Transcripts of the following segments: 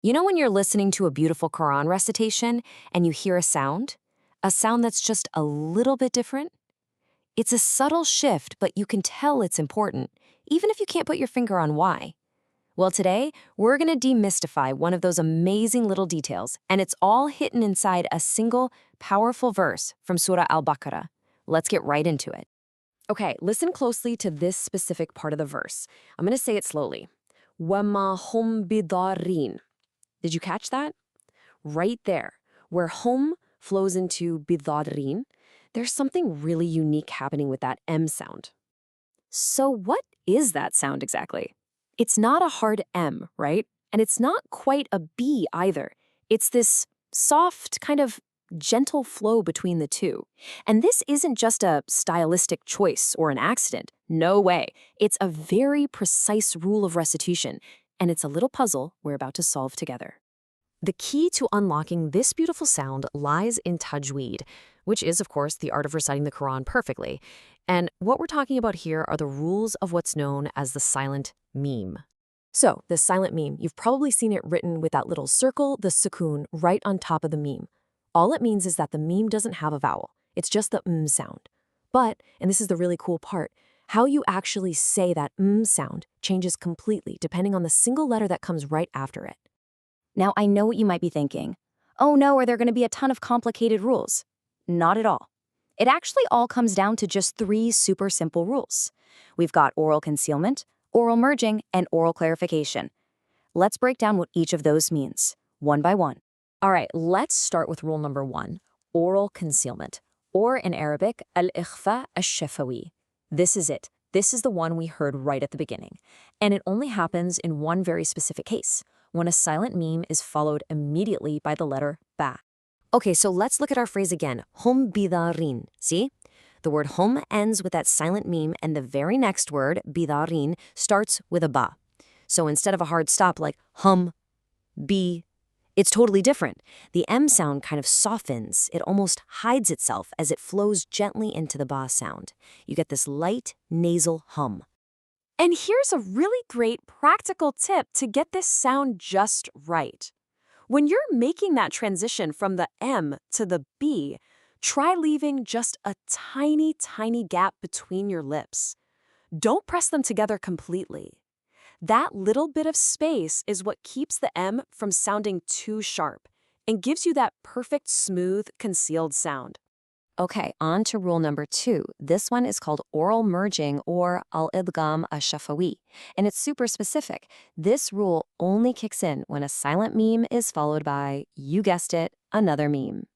You know when you're listening to a beautiful Quran recitation and you hear a sound? A sound that's just a little bit different? It's a subtle shift, but you can tell it's important, even if you can't put your finger on why. Well, today, we're going to demystify one of those amazing little details, and it's all hidden inside a single, powerful verse from Surah Al-Baqarah. Let's get right into it. Okay, listen closely to this specific part of the verse. I'm going to say it slowly. وَمَا هُمْ بِضَارِّينَ. Did you catch that? Right there, where hum flows into bidadrin, there's something really unique happening with that M sound. So what is that sound exactly? It's not a hard M, right? And it's not quite a B either. It's this soft, kind of gentle flow between the two. And this isn't just a stylistic choice or an accident. No way. It's a very precise rule of recitation, and it's a little puzzle we're about to solve together. The key to unlocking this beautiful sound lies in Tajweed, which is, of course, the art of reciting the Quran perfectly. And what we're talking about here are the rules of what's known as the silent Meem. So, the silent Meem, you've probably seen it written with that little circle, the sukoon, right on top of the Meem. All it means is that the Meem doesn't have a vowel. It's just the sound. But, and this is the really cool part, how you actually say that sound changes completely depending on the single letter that comes right after it. Now, I know what you might be thinking. Oh no, are there going to be a ton of complicated rules? Not at all. It actually all comes down to just 3 super simple rules. We've got oral concealment, oral merging, and oral clarification. Let's break down what each of those means, one by one. All right, let's start with rule number 1, oral concealment, or in Arabic, al-ikhfa al-shafawi. This is it. This is the one we heard right at the beginning. And it only happens in one very specific case, when a silent Meem is followed immediately by the letter ba. Okay, so let's look at our phrase again, hum bidarin. See? The word hum ends with that silent Meem, and the very next word, bidarin, starts with a ba. So instead of a hard stop like hum, bi, it's totally different. The M sound kind of softens. It almost hides itself as it flows gently into the ba sound. You get this light nasal hum. And here's a really great practical tip to get this sound just right. When you're making that transition from the M to the B, try leaving just a tiny, tiny gap between your lips. Don't press them together completely. That little bit of space is what keeps the M from sounding too sharp and gives you that perfect, smooth, concealed sound. Okay, on to rule number 2. This one is called oral merging or al-idgham ash-shafawi, and it's super specific. This rule only kicks in when a silent Meem is followed by, you guessed it, another Meem.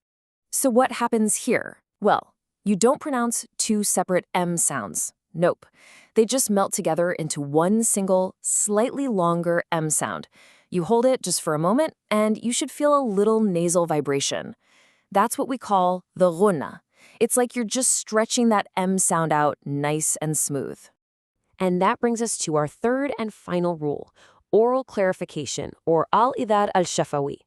So what happens here? Well, you don't pronounce 2 separate M sounds. Nope. They just melt together into one single, slightly longer M sound. You hold it just for a moment, and you should feel a little nasal vibration. That's what we call the ghunna. It's like you're just stretching that M sound out nice and smooth. And that brings us to our third and final rule, oral clarification, or al-idgham al-shafawi.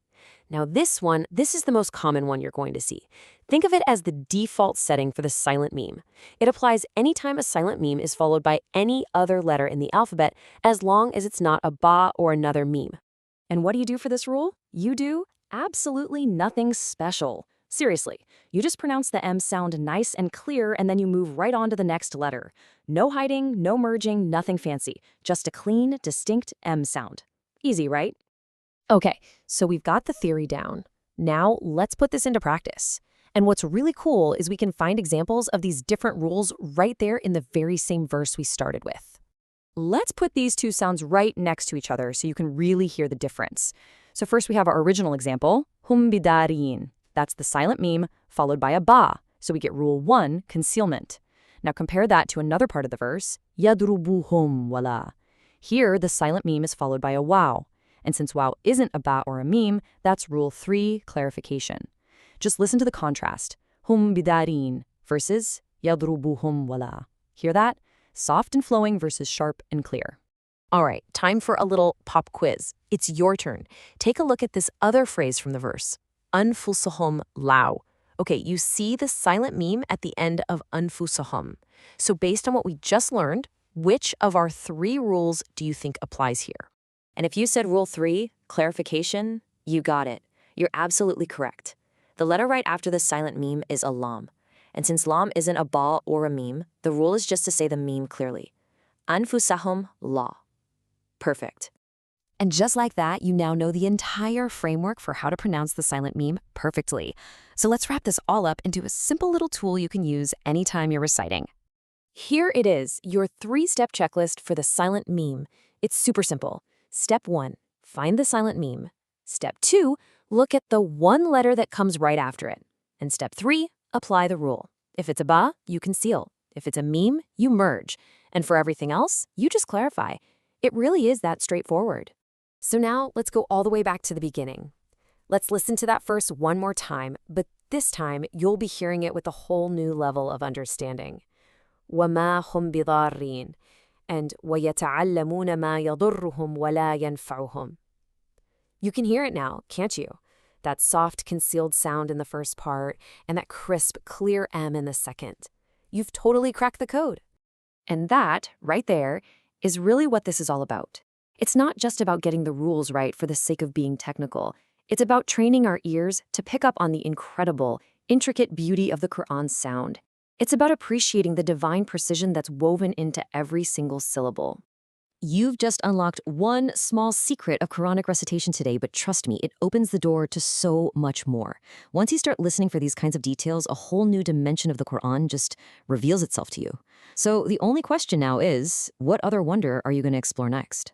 Now this is the most common one you're going to see. Think of it as the default setting for the silent Meem. It applies anytime a silent Meem is followed by any other letter in the alphabet, as long as it's not a ba or another Meem. And what do you do for this rule? You do absolutely nothing special. Seriously, you just pronounce the M sound nice and clear, and then you move right on to the next letter. No hiding, no merging, nothing fancy. Just a clean, distinct M sound. Easy, right? Okay, so we've got the theory down. Now let's put this into practice. And what's really cool is we can find examples of these different rules right there in the very same verse we started with. Let's put these 2 sounds right next to each other so you can really hear the difference. So first we have our original example, hum bidarin. That's the silent Meem followed by a ba, so we get rule 1, concealment. Now compare that to another part of the verse, yadrubuhum wala. Here, the silent Meem is followed by a waw. And since waw isn't a ba or a Meem, that's rule 3, clarification. Just listen to the contrast, hum bidarin versus yadrubuhum wala. Hear that? Soft and flowing versus sharp and clear. All right, time for a little pop quiz. It's your turn. Take a look at this other phrase from the verse. Anfusahum lao. Okay, you see the silent Meem at the end of anfusahum. So based on what we just learned, which of our 3 rules do you think applies here? And if you said rule 3, Clarification? You got it. You're absolutely correct. The letter right after the silent meme is a lam. And since lam isn't a ba or a meme, the rule is just to say the meme clearly. Anfusahum la. Perfect. And just like that, you now know the entire framework for how to pronounce the silent meme perfectly. So let's wrap this all up into a simple little tool you can use anytime you're reciting. Here it is, your 3-step checklist for the silent meme. It's super simple. Step 1, find the silent meme. Step 2, look at the one letter that comes right after it. And step 3, apply the rule. If it's a ba, you conceal. If it's a meme, you merge. And for everything else, you just clarify. It really is that straightforward. So now let's go all the way back to the beginning. Let's listen to that verse one more time, but this time you'll be hearing it with a whole new level of understanding. وَمَا هُمْ بِضَارِّينَ and وَيَتَعَلَّمُونَ مَا يَضُرُّهُمْ وَلَا يَنْفَعُهُمْ. You can hear it now, can't you? That soft, concealed sound in the first part and that crisp, clear M in the second. You've totally cracked the code. And that, right there, is really what this is all about. It's not just about getting the rules right for the sake of being technical. It's about training our ears to pick up on the incredible, intricate beauty of the Qur'an's sound. It's about appreciating the divine precision that's woven into every single syllable. You've just unlocked one small secret of Quranic recitation today, but trust me, it opens the door to so much more. Once you start listening for these kinds of details, a whole new dimension of the Quran just reveals itself to you. So the only question now is, what other wonder are you going to explore next?